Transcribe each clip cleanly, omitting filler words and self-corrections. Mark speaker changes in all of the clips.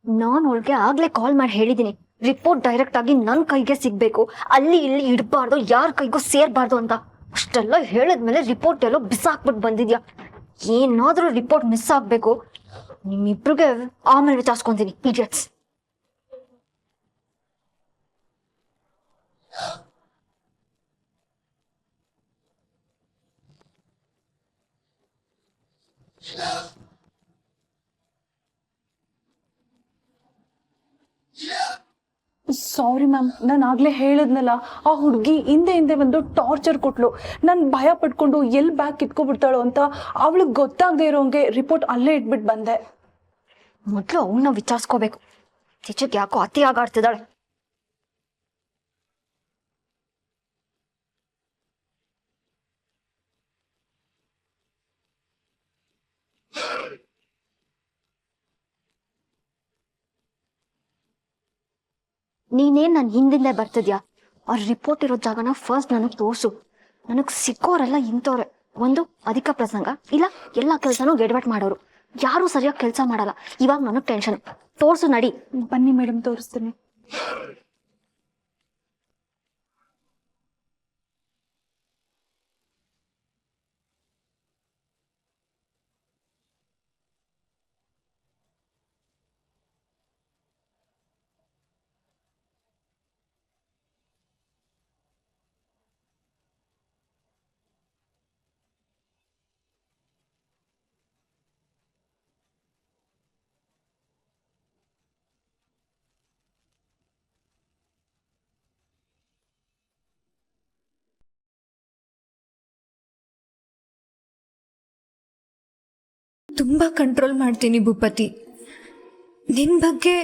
Speaker 1: ನಾನು ಅವಳಿಗೆ ಆಗ್ಲೇ ಕಾಲ್ ಮಾಡಿ ಹೇಳಿದೀನಿ, ರಿಪೋರ್ಟ್ ಡೈರೆಕ್ಟ್ ಆಗಿ ನನ್ನ ಕೈಗೆ ಸಿಗ್ಬೇಕು, ಅಲ್ಲಿ ಇಲ್ಲಿ ಇಡಬಾರ್ದು, ಯಾರ ಕೈಗೂ ಸೇರ್ಬಾರ್ದು ಅಂತ. ಅಷ್ಟೆಲ್ಲ ಹೇಳಿದ್ಮೇಲೆ ರಿಪೋರ್ಟ್ ಎಲ್ಲೋ ಬಿಸಾಕ್ಬಿಟ್ಟು ಬಂದಿದ್ಯಾ. ಏನಾದ್ರೂ ರಿಪೋರ್ಟ್ ಮಿಸ್ ಆಗ್ಬೇಕು, ನಿಮ್ಮಿಬ್ರಿಗೆ ಆಮೇಲೆ ವಿಚಾರಿಸ್ಕೊಂತೀನಿ ಇಡಿಯಟ್ಸ್.
Speaker 2: ಸಾರಿ ಮ್ಯಾಮ್, ನಾನು ಆಗ್ಲೇ ಹೇಳಿದ್ನಲ್ಲ, ಆ ಹುಡುಗಿ ಹಿಂದೆ ಬಂದು ಟಾರ್ಚರ್ ಕೊಟ್ಲು. ನಾನು ಭಯ ಪಡ್ಕೊಂಡು ಎಲ್ಲಿ ಬ್ಯಾಗ್ ಕಿತ್ಕೊಬಿಡ್ತಾಳೋ ಅಂತ ಅವಳಿಗೆ ಗೊತ್ತಾಗದೆ ಇರೋಂಗೆ ರಿಪೋರ್ಟ್ ಅಲ್ಲೇ ಇಟ್ಬಿಟ್ಟು ಬಂದೆ.
Speaker 1: ಮೊದಲು ಅವನ್ನ ವಿಚಾರಿಸ್ಕೋಬೇಕು. ಚಿಚ್ಚಕ್ಕೆ ಯಾಕೋ ಅತಿ ಆಗಾಡ್ತಿದ್ದಾಳೆ. ನೀನೇನ್ ನನ್ನ ಹಿಂದಿಂದೆ ಬರ್ತಿದ್ಯಾ? ಆ ರಿಪೋರ್ಟ್ ಇರೋ ಜಾಗನ ಫಸ್ಟ್ ನನಗೆ ತೋರಿಸು. ನನಗೆ ಸಿಕ್ಕೋರೆಲ್ಲ ಇಂಥವ್ರೆ. ಒಂದು ಅಧಿಕ ಪ್ರಸಂಗ, ಇಲ್ಲ ಎಲ್ಲ ಕೆಲಸನೂ ಗೆಡ್ಬಟ್ ಮಾಡೋರು, ಯಾರು ಸರಿಯಾಗಿ ಕೆಲಸ ಮಾಡಲ್ಲ. ಇವಾಗ ನನಗೆ ಟೆನ್ಷನ್. ತೋರ್ಸು ನಡಿ.
Speaker 2: ಬನ್ನಿ ಮೇಡಮ್, ತೋರಿಸ್ತೀನಿ.
Speaker 3: ತುಂಬ ಕಂಟ್ರೋಲ್ ಮಾಡ್ತೀನಿ ಭೂಪತಿ. ನಿನ್ನ ಬಗ್ಗೆ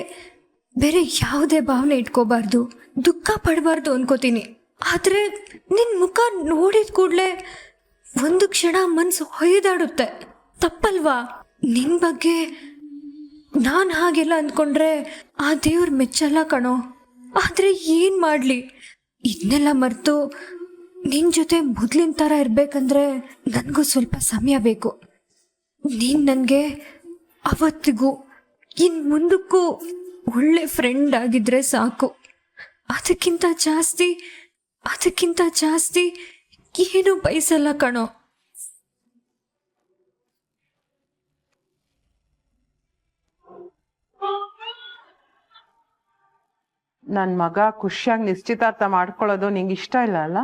Speaker 3: ಬೇರೆ ಯಾವುದೇ ಭಾವನೆ ಇಟ್ಕೋಬಾರ್ದು, ದುಃಖ ಪಡಬಾರ್ದು ಅನ್ಕೋತೀನಿ. ಆದರೆ ನಿನ್ನ ಮುಖ ನೋಡಿದ ಕೂಡಲೇ ಒಂದು ಕ್ಷಣ ಮನಸ್ಸು ಹೊಯ್ದಾಡುತ್ತೆ. ತಪ್ಪಲ್ವಾ? ನಿನ್ನ ಬಗ್ಗೆ ನಾನು ಹಾಗೆಲ್ಲ ಅಂದ್ಕೊಂಡ್ರೆ ಆ ದೇವ್ರ ಮೆಚ್ಚಲ್ಲ ಕಣೋ. ಆದರೆ ಏನು ಮಾಡಲಿ, ಇದನ್ನೆಲ್ಲ ಮರೆತು ನಿನ್ನ ಜೊತೆ ಮೊದಲಿನ ಥರ ಇರಬೇಕಂದ್ರೆ ನನಗೂ ಸ್ವಲ್ಪ ಸಮಯ ಬೇಕು. ನೀನು ನನಗೆ ಅವತ್ತಿಗೂ ಇನ್ನು ಮುಂದಕ್ಕೂ ಒಳ್ಳೆ ಫ್ರೆಂಡ್ ಆಗಿದ್ರೆ ಸಾಕು. ಅದಕ್ಕಿಂತ ಜಾಸ್ತಿ ಏನು ಬಯಸಲ್ಲ ಕಣೋ.
Speaker 4: ನನ್ನ ಮಗ ಖುಷಿಯಾಗಿ ನಿಶ್ಚಿತಾರ್ಥ ಮಾಡ್ಕೊಳ್ಳೋದು ನಿಂಗೆ ಇಷ್ಟ ಇಲ್ಲ ಅಲ್ಲ?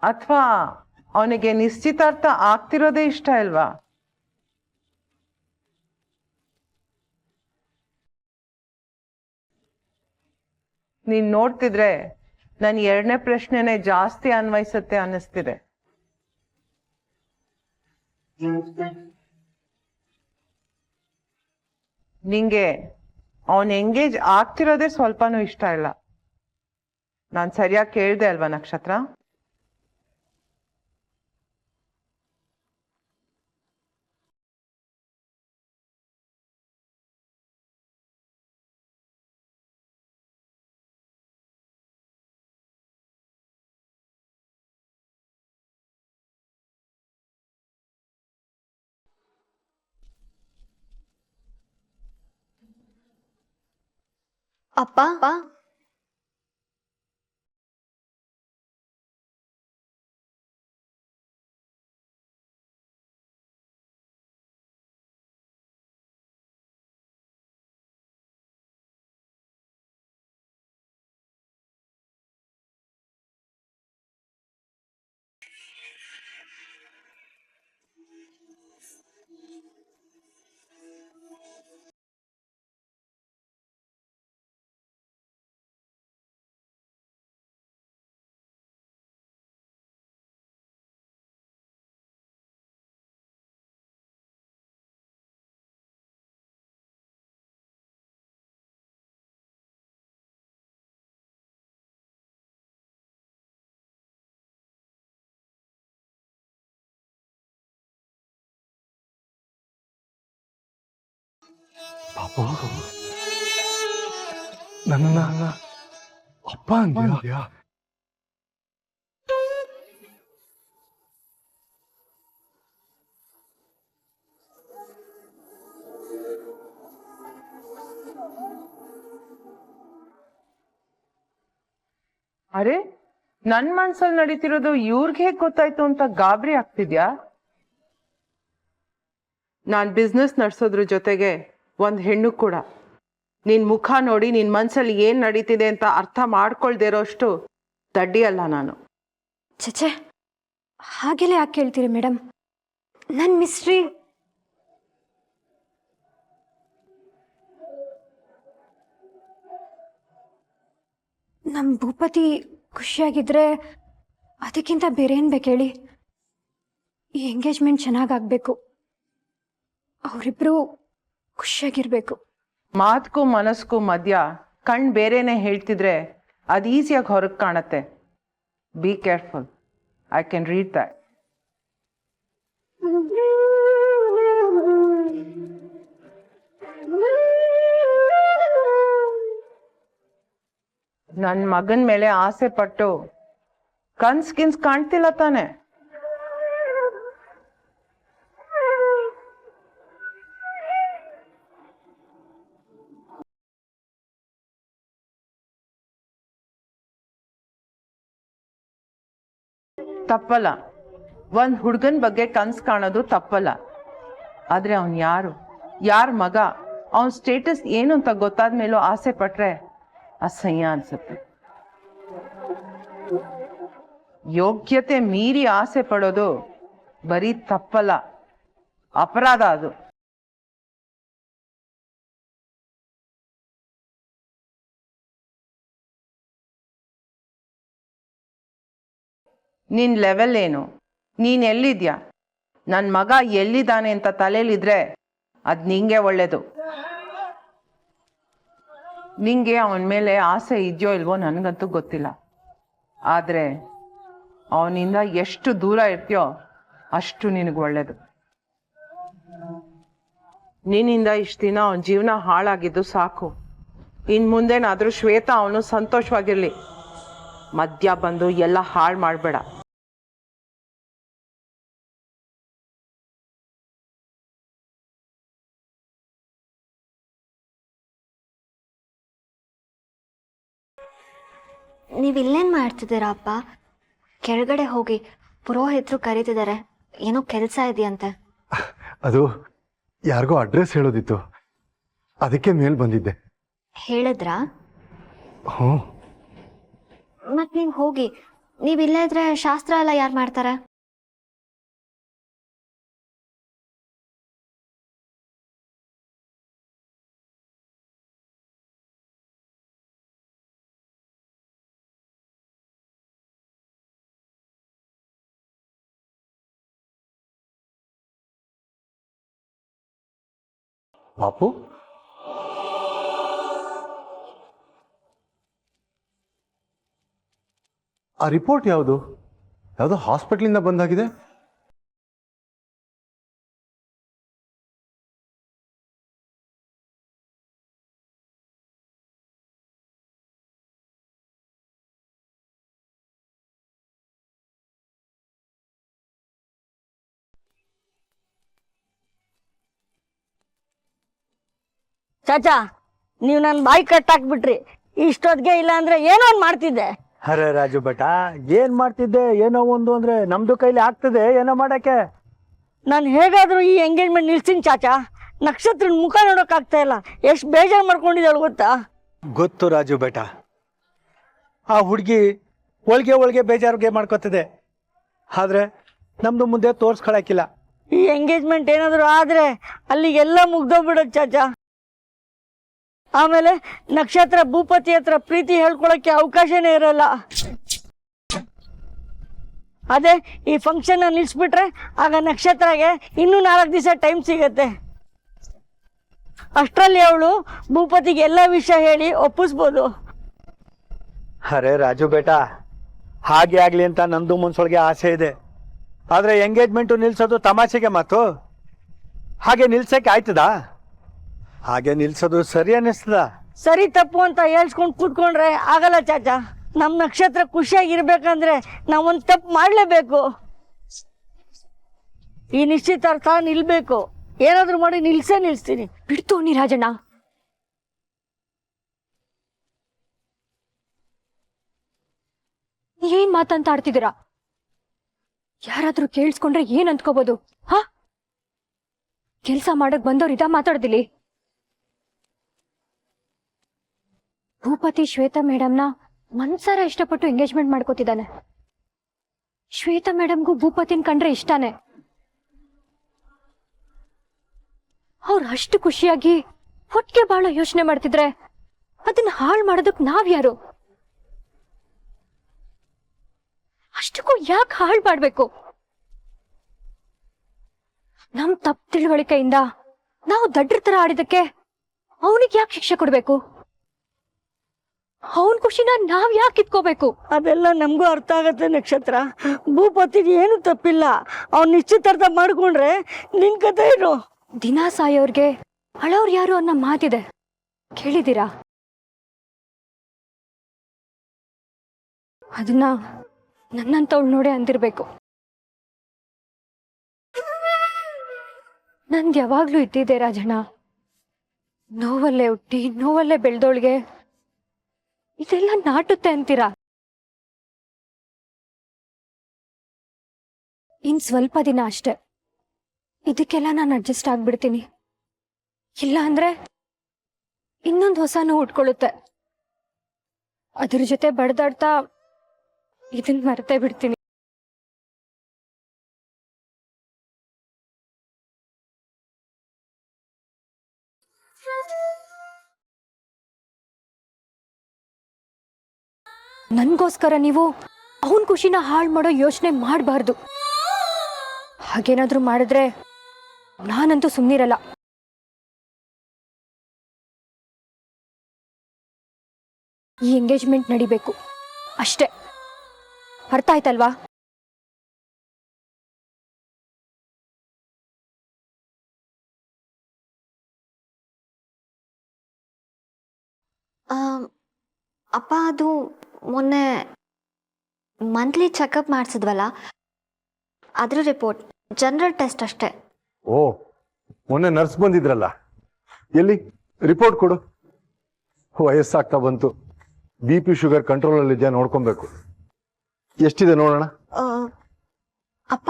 Speaker 4: ಅಥವಾ ಅವನಿಗೆ ನಿಶ್ಚಿತಾರ್ಥ ಆಗ್ತಿರೋದೇ ಇಷ್ಟ ಇಲ್ವಾ? ನೀನ್ ನೋಡ್ತಿದ್ರೆ ನನ್ ಎರಡನೇ ಪ್ರಶ್ನೆನೇ ಜಾಸ್ತಿ ಅನ್ವಯಿಸುತ್ತೆ ಅನ್ನಿಸ್ತಿದೆ. ನಿಂಗೆ ಅವನ್ ಎಂಗೇಜ್ ಆಗ್ತಿರೋದೇ ಸ್ವಲ್ಪನೂ ಇಷ್ಟ ಇಲ್ಲ. ನಾನ್ ಸರಿಯಾಗಿ ಕೇಳ್ದೆ ಅಲ್ವಾ ನಕ್ಷತ್ರ?
Speaker 1: ಅಪ್ಪ,
Speaker 5: ಪಾಪು, ನನ್ನ ಅಪ್ಪ ಅಂದ್ಯಾ?
Speaker 4: ಅರೆ ನನ್ ಮನ್ಸಲ್ಲಿ ನಡೀತಿರೋದು ಇವ್ರಿಗೆ ಹೇಗ್ ಗೊತ್ತಾಯ್ತು ಅಂತ ಗಾಬರಿ ಆಗ್ತಿದ್ಯಾ? ನಾನ್ ಬಿಸ್ನೆಸ್ ನಡ್ಸೋದ್ರ ಜೊತೆಗೆ ಒಂದ್ ಹೆಣ್ಣು ಕೂಡ. ನಿನ್ ಮುಖ ನೋಡಿ ನಿನ್ ಮನ್ಸಲ್ಲಿ ಏನ್ ನಡೀತಿದೆ ಅಂತ ಅರ್ಥ ಮಾಡ್ಕೊಳ್ದೇ ಇರೋಷ್ಟು ದಡ್ಡಿ ಅಲ್ಲ ನಾನು.
Speaker 3: ಚಚೆ, ಹಾಗೆಲ್ಲ ಯಾಕೆ ಕೇಳ್ತೀರಿ ಮೇಡಮ್? ನನ್ನ ಮಿಸ್ಟ್ರಿ ನಮ್ಮ ಭೂಪತಿ ಖುಷಿಯಾಗಿದ್ರೆ ಅದಕ್ಕಿಂತ ಬೇರೆ ಏನು ಬೇಕು ಹೇಳಿ? ಈ ಎಂಗೇಜ್ಮೆಂಟ್ ಚೆನ್ನಾಗಾಗಬೇಕು, ಅವರಿಬ್ಬರು ಖುಷಿಯಾಗಿರ್ಬೇಕು.
Speaker 4: ಮಾತ್ಗೂ ಮನಸ್ಗೂ ಮಧ್ಯ ಕಣ್ ಬೇರೆನೆ ಹೇಳ್ತಿದ್ರೆ ಅದು ಈಸಿಯಾಗಿ ಹೊರಗೆ ಕಾಣತ್ತೆ. Be careful, I can read that. ನನ್ನ ಮಗನ ಮೇಲೆ ಆಸೆ ಪಟ್ಟು ಕನ್ಸ್ ಕಾಣ್ತಿಲ್ಲ ತಾನೆ? ತಪ್ಪಲ್ಲ, ಒಂದ್ ಹುಡುಗನ್ ಬಗ್ಗೆ ಕನ್ಸ್ ಕಾಣೋದು ತಪ್ಪಲ್ಲ. ಆದ್ರೆ ಅವನ್ ಯಾರ ಮಗ, ಅವನ್ ಸ್ಟೇಟಸ್ ಏನು ಅಂತ ಗೊತ್ತಾದ್ಮೇಲೂ ಆಸೆ ಪಟ್ರೆ ಅಸಹ್ಯ ಅನ್ಸುತ್ತೆ. ಯೋಗ್ಯತೆ ಮೀರಿ ಆಸೆ ಪಡೋದು ಬರೀ ತಪ್ಪಲ್ಲ, ಅಪರಾಧ ಅದು. ನಿನ್ ಲೆವೆಲ್ ಏನು? ನೀನ್ ಎಲ್ಲಿದ್ಯಾ? ನನ್ನ ಮಗ ಎಲ್ಲಿದ್ದಾನೆ ಅಂತ ತಲೆಯಲ್ಲಿದ್ರೆ ಅದ್ ನಿಂಗೆ ಒಳ್ಳೇದು. ನಿಂಗೆ ಅವನ ಮೇಲೆ ಆಸೆ ಇದೆಯೋ ಇಲ್ವೋ ನನಗಂತೂ ಗೊತ್ತಿಲ್ಲ. ಆದ್ರೆ ಅವನಿಂದ ಎಷ್ಟು ದೂರ ಇರ್ತೀಯೋ ಅಷ್ಟು ನಿನಗೆ ಒಳ್ಳೇದು. ನಿನ್ನಿಂದ ಇಷ್ಟು ದಿನ ಅವನ ಜೀವನ ಹಾಳಾಗಿದ್ದು ಸಾಕು. ಇನ್ ಮುಂದೇನಾದ್ರೂ ಶ್ವೇತಾ ಅವನು ಸಂತೋಷವಾಗಿರ್ಲಿ, ಮಧ್ಯ ಬಂದು ಎಲ್ಲ ಹಾಳು ಮಾಡಬೇಡ.
Speaker 1: ನೀವು ಇಲ್ಲೇನು ಮಾಡ್ತಿದ್ದೀರಾ ಅಪ್ಪ? ಕೆಳಗಡೆ ಹೋಗಿ, ಪುರೋಹಿತರು ಕರೀತಿದ್ದಾರೆ, ಏನೋ ಕೆಲಸ ಇದೆಯಂತೆ.
Speaker 5: ಅದು ಯಾರಿಗೋ ಅಡ್ರೆಸ್ ಹೇಳೋದಿತ್ತು, ಅದಕ್ಕೆ ಮೇಲ್ ಬಂದಿದ್ದೆ.
Speaker 1: ಹೇಳಿದ್ರಾ?
Speaker 5: ಹ್ಞೂ.
Speaker 1: ಮತ್ತೆ ನೀವು ಹೋಗಿ, ನೀವು ಇಲ್ಲೇ ಇದ್ರೆ ಶಾಸ್ತ್ರ ಎಲ್ಲ ಯಾರು ಮಾಡ್ತಾರೆ?
Speaker 5: ಪಾಪು, ಆ ರಿಪೋರ್ಟ್ ಯಾವುದೋ ಹಾಸ್ಪಿಟ್ಲಿಂದ ಬಂದಾಗಿದೆ.
Speaker 6: ಚಾಚಾ, ನೀವು ನನ್ನ ಬಾಯಿ ಕಟ್ಟಾಕ್ಬಿಟ್ರಿ. ಇಷ್ಟೊತ್ತಿಗೆ ಇಲ್ಲ ಅಂದ್ರೆ ಏನೋ ಒಂದು ಮಾಡ್ತಿದ್ದೆ.
Speaker 7: ಅರೆ ರಾಜು ಬೇಟ, ಏನ್ ಮಾಡ್ತಿದ್ದೆ? ಏನೋ ಒಂದು ಅಂದ್ರೆ ನಮ್ದು ಕೈಲಿ ಆಗ್ತದೆ ಏನೋ ಮಾಡಕ್ಕೆ.
Speaker 6: ನಾನು ಹೇಗಾದ್ರೂ ಈ ಎಂಗೇಜ್ಮೆಂಟ್ ನಿಲ್ಸಿನಿ ಚಾಚಾ. ನಕ್ಷತ್ರನ ಮುಖ ನೋಡೋಕ್ಕಾಗ್ತಾ ಇಲ್ಲ, ಎಷ್ಟು ಬೇಜಾರು ಮಾಡ್ಕೊಂಡಿದ್ದಾಳು ಗೊತ್ತಾ?
Speaker 7: ಗೊತ್ತು ರಾಜು ಬೇಟ, ಆ ಹುಡುಗಿ ಒಳಗೆ ಬೇಜಾರಿಗೆ ಮಾಡ್ಕೋತದೆ. ಆದ್ರೆ ನಮ್ದು ಮುಂದೆ ತೋರ್ಸ್ಕೊಳಕಿಲ್ಲ.
Speaker 6: ಈ ಎಂಗೇಜ್ಮೆಂಟ್ ಏನಾದರೂ ಆದ್ರೆ ಅಲ್ಲಿಗೆಲ್ಲ ಮುಗ್ದೋಗ್ಬಿಡೋದು ಚಾಚಾ. ಆಮೇಲೆ ನಕ್ಷತ್ರ ಭೂಪತಿ ಹತ್ರ ಪ್ರೀತಿ ಹೇಳ್ಕೊಳಕ್ಕೆ ಅವಕಾಶನೇ ಇರಲ್ಲ. ಅದೇ ಈ ಫಂಕ್ಷನ್ ನಿಲ್ಸ್ಬಿಟ್ರೆ ಆಗ ನಕ್ಷತ್ರಗೆ ಇನ್ನೂ 4 ದಿವಸ ಟೈಮ್ ಸಿಗತ್ತೆ. ಅಷ್ಟರಲ್ಲಿ ಅವಳು ಭೂಪತಿಗೆ ಎಲ್ಲ ವಿಷಯ ಹೇಳಿ ಒಪ್ಪಿಸ್ಬೋದು.
Speaker 7: ಅರೆ ರಾಜು ಬೇಟ, ಹಾಗೆ ಆಗ್ಲಿ ಅಂತ ನಂದು ಮನ್ಸೊಳಗೆ ಆಸೆ ಇದೆ. ಆದ್ರೆ ಎಂಗೇಜ್ಮೆಂಟು ನಿಲ್ಸೋದು ತಮಾಷೆಗೆ ಮಾತು. ಹಾಗೆ ನಿಲ್ಸಕ್ಕೆ ಆಯ್ತದಾ? ಹಾಗೆ ನಿಲ್ಸೋದು ಸರಿ ಅನ್ನಿಸ್ತದ?
Speaker 6: ಸರಿ ತಪ್ಪು ಅಂತ ಹೇಳ್ಸ್ಕೊಂಡು ಕೂತ್ಕೊಂಡ್ರೆ ಆಗಲ್ಲ ಚಾಚಾ. ನಮ್ಮ ನಕ್ಷತ್ರ ಖುಷಿಯಾಗಿರ್ಬೇಕಂದ್ರೆ ನಾವೊಂದು ತಪ್ಪು ಮಾಡಲೇಬೇಕು. ಈ ನಿಶ್ಚಿತಾರ್ಥ ನಿಲ್ಬೇಕು. ಏನಾದರೂ ಮಾಡಿ ನಿಲ್ಸ್ತೀನಿ.
Speaker 3: ಬಿಡ್ತು ನೀ ರಾಜಣ್ಣ. ಏನ್ ಮಾತಂತ ಆಡ್ತಿದ್ದೀರಾ? ಯಾರಾದ್ರೂ ಕೇಳಿಸ್ಕೊಂಡ್ರೆ ಏನ್ ಅಂದ್ಕೋಬಹುದು? ಹಾ, ಕೆಲ್ಸ ಮಾಡಕ್ ಬಂದವ್ರು ಇದ ಮಾತಾಡ್ದಿಲಿ. ಭೂಪತಿ ಶ್ವೇತಾ ಮೇಡಮ್ನ ಮನ್ಸಾರ ಇಷ್ಟಪಟ್ಟು ಎಂಗೇಜ್ಮೆಂಟ್ ಮಾಡ್ಕೋತಿದ್ದಾನೆ. ಶ್ವೇತಾ ಮೇಡಮ್ಗೂ ಭೂಪತಿನ್ ಕಂಡ್ರೆ ಇಷ್ಟಾನೆ. ಅವ್ರು ಅಷ್ಟು ಖುಷಿಯಾಗಿ ಹೊಟ್ಟಿಗೆ ಬಹಳ ಯೋಚನೆ ಮಾಡ್ತಿದ್ರೆ ಅದನ್ನ ಹಾಳು ಮಾಡೋದಕ್ ನಾವ್ಯಾರು? ಅಷ್ಟಕ್ಕೂ ಯಾಕೆ ಹಾಳು ಮಾಡ್ಬೇಕು? ನಮ್ ತಪ್ಪು ತಿಳುವಳಿಕೆಯಿಂದ ನಾವು ದಡ್ರ ತರ ಆಡಿದಕ್ಕೆ ಅವನಿಗೆ ಯಾಕೆ ಶಿಕ್ಷೆ ಕೊಡ್ಬೇಕು? ಅವನ್ ಖುಷಿನ ನಾವ್ ಯಾಕೆ ಕಿತ್ಕೋಬೇಕು?
Speaker 6: ಅದೆಲ್ಲ ನಮಗೂ ಅರ್ಥ ಆಗತ್ತೆ ನಕ್ಷತ್ರ. ಭೂಪತಿಗೆ ಏನು ತಪ್ಪಿಲ್ಲ. ಅವ್ನು ನಿಶ್ಚಿತಾರ್ಥ ಮಾಡ್ಕೊಂಡ್ರೆ ನಿನ್ ಕತೆ ಏನು?
Speaker 3: ದಿನ ಸಾಯೋರ್ಗೆ ಅಳವ್ರು ಯಾರು ಅನ್ನೋ ಮಾತಿದೆ, ಕೇಳಿದ್ದೀರಾ? ಅದನ್ನ ನನ್ನಂತವಳು ನೋಡೇ ಅಂದಿರ್ಬೇಕು. ನಂದು ಯಾವಾಗ್ಲೂ ಇದ್ದಿದೆ ರಾಜಣ್ಣ. ನೋವಲ್ಲೇ ಹುಟ್ಟಿ ನೋವಲ್ಲೇ ಬೆಳೆದೋಳ್ಗೆ ಇದೆಲ್ಲ ನಾಟುತ್ತೆ ಅಂತೀರಾ? ಇನ್ ಸ್ವಲ್ಪ ದಿನ ಅಷ್ಟೆ, ಇದಕ್ಕೆಲ್ಲ ನಾನು ಅಡ್ಜಸ್ಟ್ ಆಗ್ಬಿಡ್ತೀನಿ. ಇಲ್ಲ ಅಂದ್ರೆ ಇನ್ನೊಂದು ಹೊಸ ನೋವು ಉಟ್ಕೊಳ್ಳುತ್ತೆ. ಅದ್ರ ಜೊತೆ ಬಡ್ದಾಡ್ತಾ ಇದನ್ ಮರೆತೇ ಬಿಡ್ತೀನಿ. ನನ್ಗೋಸ್ಕರ ನೀವು ಅವನ್ ಖುಷಿನ ಹಾಳು ಮಾಡೋ ಯೋಚನೆ ಮಾಡಬಾರ್ದು. ಹಾಗೇನಾದ್ರೂ ಮಾಡಿದ್ರೆ ನಾನಂತೂ ಸುಮ್ಮನಿರಲ್ಲ. ಈ ಎಂಗೇಜ್ಮೆಂಟ್ ನಡಿಬೇಕು ಅಷ್ಟೇ, ಅರ್ಥ ಆಯ್ತಲ್ವಾ?
Speaker 1: ಅಪ್ಪ, ಅದು ಮೊನ್ನೆ ಮಂತ್ಲಿ ಚೆಕಪ್ ಮಾಡಿಸಿದ್ವಲ್ಲ, ಅದ್ರ ರಿಪೋರ್ಟ್, ಜನರಲ್ ಟೆಸ್ಟ್ ಅಷ್ಟೇ.
Speaker 5: ಓ, ಮೊನ್ನೆ ನರ್ಸ್ ಬಂದಿದ್ರಲ್ಲ, ಎಲ್ಲಿ ರಿಪೋರ್ಟ್ ಕೊಡು. ವಯಸ್ಸಾಗ್ತಾ ಬಂತು, BP ಶುಗರ್ ಕಂಟ್ರೋಲಲ್ಲಿ ಇದೆಯಾ ನೋಡ್ಕೊಬೇಕು. ಎಷ್ಟಿದೆ ನೋಡೋಣ.
Speaker 1: ಅಪ್ಪ,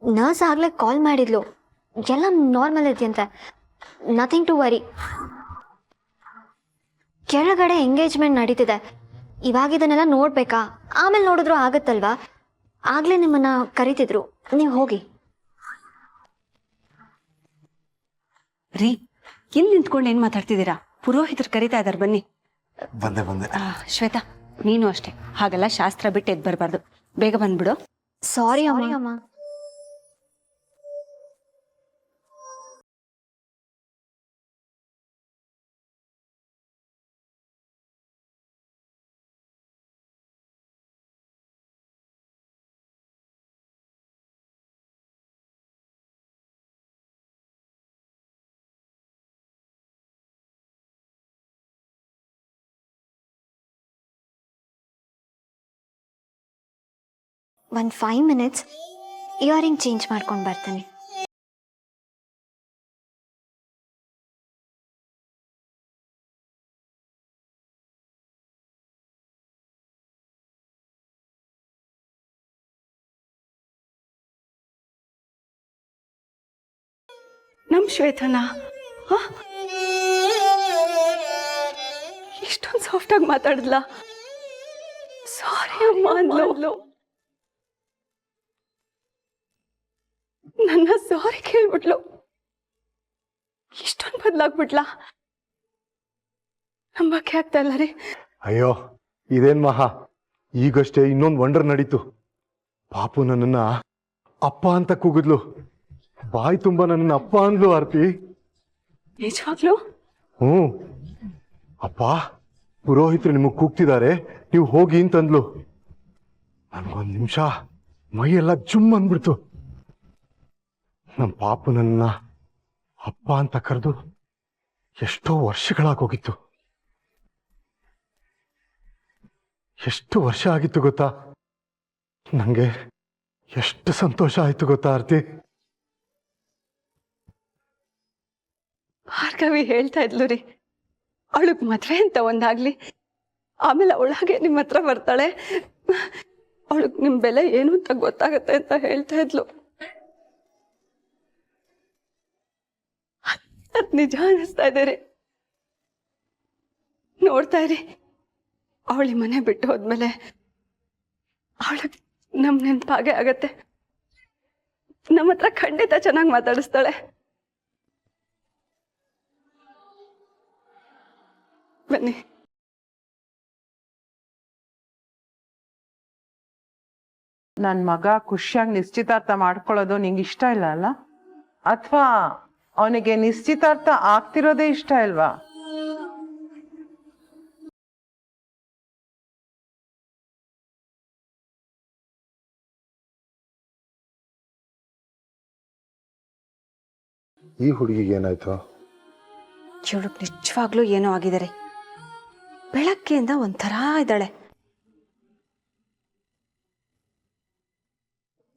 Speaker 1: ನರ್ಸ್ ಆಗ್ಲೇ ಕಾಲ್ ಮಾಡಿದ್ಲು, ಎಲ್ಲ ನಾರ್ಮಲ್ ಇದೆಯಂತೆ, ನಥಿಂಗ್ ಟು ವರಿ. ಕೆಳಗಡೆ ಎಂಗೇಜ್ಮೆಂಟ್ ನಡೀತಿದೆ, ಇವಾಗ ಇದನ್ನೆಲ್ಲ ನೋಡ್ಬೇಕಾ? ಆಮೇಲೆ ನೋಡಿದ್ರು ಆಗತ್ತಲ್ವಾ? ಆಗ್ಲೇ ನಿಮ್ಮನ್ನ ಕರೀತಿದ್ರು, ನೀವು ಹೋಗಿ.
Speaker 8: ರೀ, ಇಲ್ಲಿ ನಿಂತ್ಕೊಂಡು ಏನ್ ಮಾತಾಡ್ತಿದ್ದೀರಾ? ಪುರೋಹಿತರು ಕರೀತಾ ಇದಾರೆ, ಬನ್ನಿ.
Speaker 5: ಬಂದೆ.
Speaker 8: ಶ್ವೇತಾ, ನೀನು ಅಷ್ಟೇ, ಹಾಗೆಲ್ಲ ಶಾಸ್ತ್ರ ಬಿಟ್ಟು ಎದ್ದು ಬರಬಾರ್ದು. ಬೇಗ ಬಂದ್ಬಿಡು.
Speaker 1: ಸಾರಿ ಅಮ್ಮ. ಒಂದು 5 minutes ಇಯರಿಂಗ್ ಚೇಂಜ್ ಮಾಡ್ಕೊಂಡು ಬರ್ತೀನಿ.
Speaker 2: ನಮ್ ಶ್ವೇತನ ಇಷ್ಟೊಂದು ಸಾಫ್ಟ್ ಆಗಿ ಮಾತಾಡಿದ್ಲ. ಸಾರಿ ಅಮ್ಮ ಅಂದ್ಲು. ನನ್ನ ಸಾರಿ ಕೇಳ್ಬಿಟ್ಲು. ಇಷ್ಟೊಂದು ಬದಲಾಗ್ಬಿಟ್ಲಾ? ನಂಬಕ್ಕೆ ಆಗ್ತಾ ಇಲ್ಲ ರೀ.
Speaker 5: ಅಯ್ಯೋ, ಇದೇನ್ ಮಹಾ, ಈಗಷ್ಟೇ ಇನ್ನೊಂದು ವಂಡರ್ ನಡೀತು. ಪಾಪು ನನ್ನನ್ನ ಅಪ್ಪ ಅಂತ ಕೂಗಿದ್ಲು, ಬಾಯಿ ತುಂಬ ನನ್ನ ಅಪ್ಪ ಅಂದ್ಲು. ಆರ್ತಿ,
Speaker 2: ನಿಜವಾಗ್ಲು?
Speaker 5: ಅಪ್ಪ, ಪುರೋಹಿತರು ನಿಮಗೆ ಕೂಗ್ತಿದ್ದಾರೆ, ನೀವು ಹೋಗಿ ಅಂತಂದ್ಲು. ನನಗೊಂದು ನಿಮಿಷ ಮೈಯೆಲ್ಲ ಜುಮ್ ಅಂದ್ಬಿಡ್ತು. ನಮ್ಮ ಪಾಪು ನನ್ನ ಅಪ್ಪ ಅಂತ ಕರೆದು ಎಷ್ಟೋ ವರ್ಷಗಳಾಗೋಗಿತ್ತು. ಎಷ್ಟು ವರ್ಷ ಆಗಿತ್ತು ಗೊತ್ತಾ? ನಂಗೆ ಎಷ್ಟು ಸಂತೋಷ ಆಯ್ತು ಗೊತ್ತಾ ಆರ್ತಿ?
Speaker 2: ಭಾರ್ಗವಿ ಹೇಳ್ತಾ ಇದ್ಲು ರೀ, ಅವಳಿಗೆ ಮದ್ವೆ ಅಂತ ಒಂದಾಗ್ಲಿ, ಆಮೇಲೆ ಅವಳಾಗೆ ನಿಮ್ಮ ಹತ್ರ ಬರ್ತಾಳೆ,
Speaker 8: ಅವಳಿಗೆ ನಿಮ್ಮ ಬೆಲೆ ಏನು ಅಂತ ಗೊತ್ತಾಗತ್ತೆ ಅಂತ ಹೇಳ್ತಾ ಇದ್ಲು. ಅದ್ ನಿಜ ಅನ್ನಿಸ್ತಾ ಇದೆ ರೀ. ನೋಡ್ತಾ ಇರಿ, ಅವಳಿ ಮನೆ ಬಿಟ್ಟು ಹೋದ್ಮೇಲೆ ಅವಳಿಗೆ ನಮ್ ನೆನ್ಪಾಗೆ ಆಗತ್ತೆ. ನಮ್ಮ ಹತ್ರ ಖಂಡಿತ ಚೆನ್ನಾಗಿ ಮಾತಾಡಿಸ್ತಾಳೆ. ಬನ್ನಿ.
Speaker 4: ನನ್ನ ಮಗ ಖುಷಿಯಾಗಿ ನಿಶ್ಚಿತಾರ್ಥ ಮಾಡ್ಕೊಳ್ಳೋದು ನಿಂಗೆ ಇಷ್ಟ ಇಲ್ಲ ಅಲ್ಲ? ಅಥವಾ ಅವನಿಗೆ ನಿಶ್ಚಿತಾರ್ಥ ಆಗ್ತಿರೋದೇ ಇಷ್ಟ ಇಲ್ವಾ?
Speaker 5: ಈ ಹುಡುಗಿಗೆ ಏನಾಯ್ತು?
Speaker 8: ಇವಳಿಗೆ ನಿಜವಾಗ್ಲೂ ಏನೋ ಆಗಿದ್ದಾರೆ. ಬೆಳಗ್ಗೆಯಿಂದ ಒಂಥರ ಇದ್ದಾಳೆ.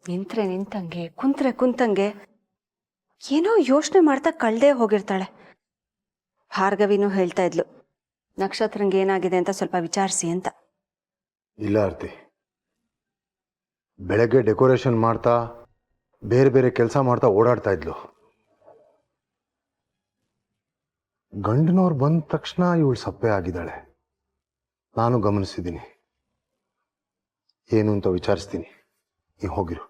Speaker 8: ನಿಂತ್ರೆ ನಿಂತಂಗೆ, ಕುಂತ್ರೆ ಕುಂತಂಗೆ ಏನೋ ಯೋಚನೆ ಮಾಡ್ತಾ ಕಳ್ದೇ ಹೋಗಿರ್ತಾಳೆ. ಭಾರ್ಗವಿನೂ ಹೇಳ್ತಾ ಇದ್ಲು, ನಕ್ಷತ್ರಂಗೆ ಏನಾಗಿದೆ ಅಂತ ಸ್ವಲ್ಪ ವಿಚಾರಿಸಿ ಅಂತ.
Speaker 5: ಇಲ್ಲ ಆರ್ತಿ, ಬೆಳಗ್ಗೆ ಡೆಕೋರೇಷನ್ ಮಾಡ್ತಾ ಬೇರೆ ಬೇರೆ ಕೆಲಸ ಮಾಡ್ತಾ ಓಡಾಡ್ತಾ ಇದ್ಲು. ಗಂಡನವ್ರು ಬಂದ ತಕ್ಷಣ ಇವಳು ಸಪ್ಪೆ ಆಗಿದ್ದಾಳೆ. ನಾನು ಗಮನಿಸಿದ್ದೀನಿ. ಏನು ಅಂತ ವಿಚಾರಿಸ್ತೀನಿ, ನೀವು ಹೋಗಿರು.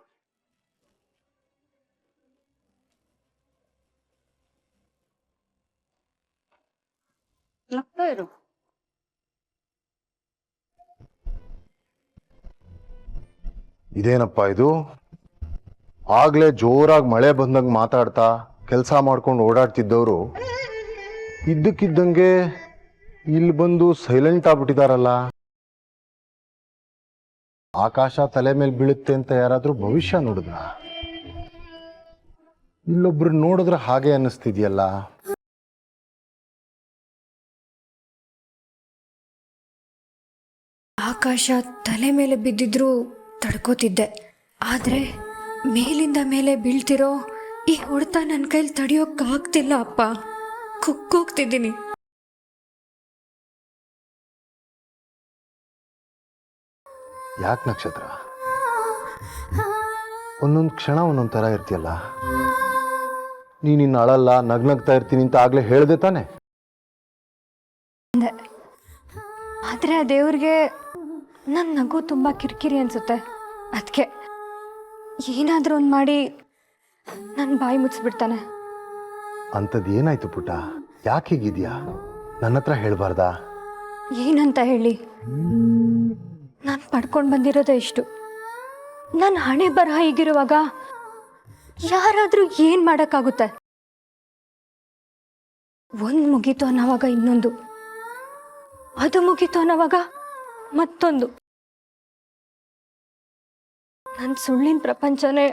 Speaker 5: ಇದೇನಪ್ಪ ಇದು? ಆಗ್ಲೇ ಜೋರಾಗಿ ಮಳೆ ಬಂದಂಗೆ ಮಾತಾಡ್ತಾ ಕೆಲಸ ಮಾಡ್ಕೊಂಡು ಓಡಾಡ್ತಿದ್ದವರು ಇದ್ದಕ್ಕಿದ್ದಂಗೆ ಇಲ್ಲಿ ಬಂದು ಸೈಲೆಂಟ್ ಆಗ್ಬಿಟ್ಟಿದಾರಲ್ಲ. ಆಕಾಶ ತಲೆ ಮೇಲೆ ಬೀಳುತ್ತೆ ಅಂತ ಯಾರಾದ್ರೂ ಭವಿಷ್ಯ ನೋಡಿದ್ರ? ಇಲ್ಲೊಬ್ರು ನೋಡಿದ್ರೆ ಹಾಗೆ ಅನ್ನಿಸ್ತಿದ್ಯಲ್ಲ.
Speaker 3: ಆಕಾಶ ತಲೆ ಮೇಲೆ ಬಿದ್ದಿದ್ರೂ ತಡ್ಕೋತಿದ್ದೆ, ಆದ್ರೆ ಮೇಲಿಂದ ಮೇಲೆ ಬೀಳ್ತಿರೋ ಈ ಹೊಡೆತ ನನ್ನ ಕೈಲಿ ತಡೆಯೋಕ್ಕಾಗ್ತಿಲ್ಲ ಅಪ್ಪ. ಕುಕ್ಕೋಗ್ತಿದ್ದೀನಿ.
Speaker 5: ಯಾಕೆ ನಕ್ಷತ್ರ, ಒಂದೊಂದು ಕ್ಷಣ ಒಂದೊಂದು ಥರ ಇರ್ತೀಯಲ್ಲ. ನೀನಿನ್ನು ಅಳಲ್ಲ, ನಗ್ನಗ್ತಾ ಇರ್ತೀನಿ ಅಂತ ಆಗ್ಲೇ ಹೇಳ್ದೆ ತಾನೆ?
Speaker 3: ಆದರೆ ಆ ದೇವ್ರಿಗೆ ನನ್ನ ನಗು ತುಂಬ ಕಿರಿಕಿರಿ ಅನಿಸುತ್ತೆ. ಅದಕ್ಕೆ ಏನಾದರೂ ಒಂದು ಮಾಡಿ ನನ್ನ ಬಾಯಿ ಮುಚ್ಚಿಬಿಡ್ತಾನೆ.
Speaker 5: ಅಂಥದ್ದು ಏನಾಯ್ತು ಪುಟ್ಟ? ಯಾಕೆ ಹೀಗಿದ್ಯಾ? ನನ್ನ ಹತ್ರ ಹೇಳ್ಬಾರ್ದಾ?
Speaker 3: ಏನಂತ ಹೇಳಿ? ನಾನು ಪಡ್ಕೊಂಡು ಬಂದಿರೋದೇ ಇಷ್ಟು. ನನ್ನ ಹಣೆ ಬರಹ ಹೀಗಿರುವಾಗ ಯಾರಾದರೂ ಏನು ಮಾಡೋಕ್ಕಾಗುತ್ತೆ? ಒಂದು ಮುಗೀತು ಅನ್ನೋವಾಗ ಇನ್ನೊಂದು, ಅದು ಮುಗೀತು ಅನ್ನೋವಾಗ ಮತ್ತೊಂದು. ನನ್ನ ಸುಳ್ಳಿನ ಪ್ರಪಂಚನೇ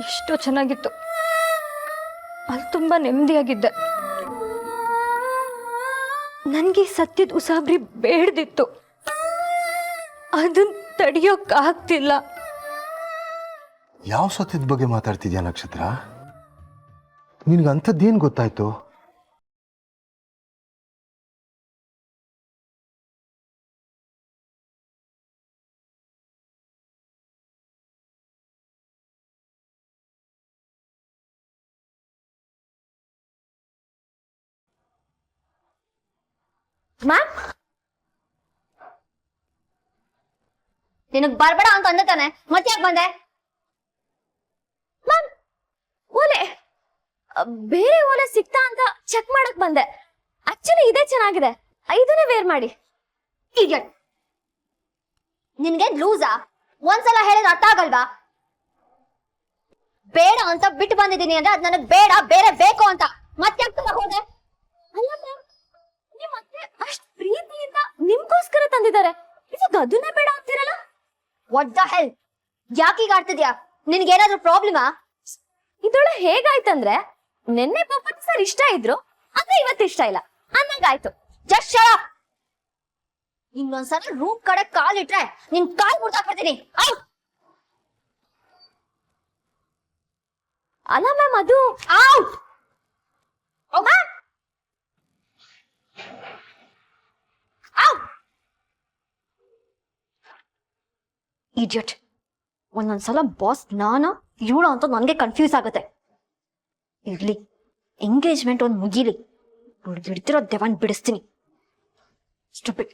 Speaker 3: ಎಷ್ಟೋ ಚೆನ್ನಾಗಿತ್ತು. ಅಲ್ಲಿ ತುಂಬ ನೆಮ್ಮದಿಯಾಗಿದ್ದೆ. ನನಗೆ ಸತ್ಯದ ಉಸಾಬ್ರಿ ಬೇಡ್ದಿತ್ತು. ಅದನ್ನ ತಡೆಯೋಕ್ಕಾಗ್ತಿಲ್ಲ.
Speaker 5: ಯಾವ ಸತ್ಯದ ಬಗ್ಗೆ ಮಾತಾಡ್ತಿದ್ಯಾ ನಕ್ಷತ್ರ? ನಿನ್ಗೆ ಅಂಥದ್ದೇನು ಗೊತ್ತಾಯ್ತು?
Speaker 1: ಮ್ಯಾಮ್, ನಿನಗ್ ಬರ್ಬೇಡ ಅಂತ ಅಂದೆ ತಾನೆ, ಮತ್ತೆ ಯಾಕೆ ಬಂದೆ? ಮ್ಯಾಮ್, ಓಲೆ ಬೇರೆ ಓಲೆ ಸಿಕ್ತಾ ಅಂತ ಚೆಕ್ ಮಾಡಕ್ ಬಂದೆ. ಆಕ್ಚುಲಿ ಇದೇ ಚೆನ್ನಾಗಿದೆ, ಇದನ್ನೇ ವೇರ್ ಮಾಡಿ. ಇಡಿಯಟ್, ನಿನ್ಗೆ ಲೂಸಾ? ಒಂದ್ಸಲ ಹೇಳಿದ್ರೆ ಅರ್ಥ ಆಗಲ್ವಾ? ಬೇಡ ಅಂತ ಬಿಟ್ಟು ಬಂದಿದ್ದೀನಿ ಅಂದ್ರೆ ಅದ್ ನನಗ್ ಬೇಡ, ಬೇರೆ ಬೇಕು ಅಂತ. ಮತ್ತೆ ಯಾಕೆ ತಗೊಂಡ್ ಹೋದೆ? ಅಲ್ಲ ಮ್ಯಾಮ್, ನಿಮ್ ಅತ್ತೆ ಅಷ್ಟ್ ಪ್ರೀತಿಯಿಂದ ನಿಮ್ಗೋಸ್ಕರ ತಂದಿದ್ದಾರೆ, ಇವಾಗ ಅದನ್ನೇ ಬೇಡ ಅಂತೀರಲ್ಲ? What the hell? ಯಾಕೀಗ ಆಡ್ತಿದ್ಯಾ? ನಿನ್ಗೇನಾದ್ರೂ ಪ್ರಾಬ್ಲಮಾ? ಇದೊಳ್ಳೆ ಹೇಗಾಯ್ತಂದ್ರೆ, ನಿನ್ನೆ ಪಾಪನ್ ಸರ್ ಇಷ್ಟ ಇದ್ರು, ಆದ್ರೆ ಇವತ್ತು ಇಷ್ಟ ಇಲ್ಲ ಅನ್ನಂಗಾಯ್ತು. Just shut up. ಇನ್ನೊಂದ್ಸಲ ರೂಮ್ ಕಡೆ ಕಾಲಿಟ್ರೆ ನಿನ್ ಕಾಲ್ ಮುರ್ದಾಕ್ಬಿಡ್ತೀನಿ. ಅಲ್ಲ ಮ್ಯಾಮ್, ಅದು ಔಟ್. ಇಡಿಯಟ್. ಒಂದೊಂದ್ಸಲ ಬಾಸ್ ನಾನಾ ಇವಳ ಅಂತ ನನಗೆ ಕನ್ಫ್ಯೂಸ್ ಆಗುತ್ತೆ. ಇರ್ಲಿ, ಎಂಗೇಜ್ಮೆಂಟ್ ಒಂದು ಮುಗೀಲಿ, ಬಿಡ್ತಿರೋ ದೆವನ್ ಬಿಡಿಸ್ತೀನಿ. ಸ್ಟುಪಿಡ್.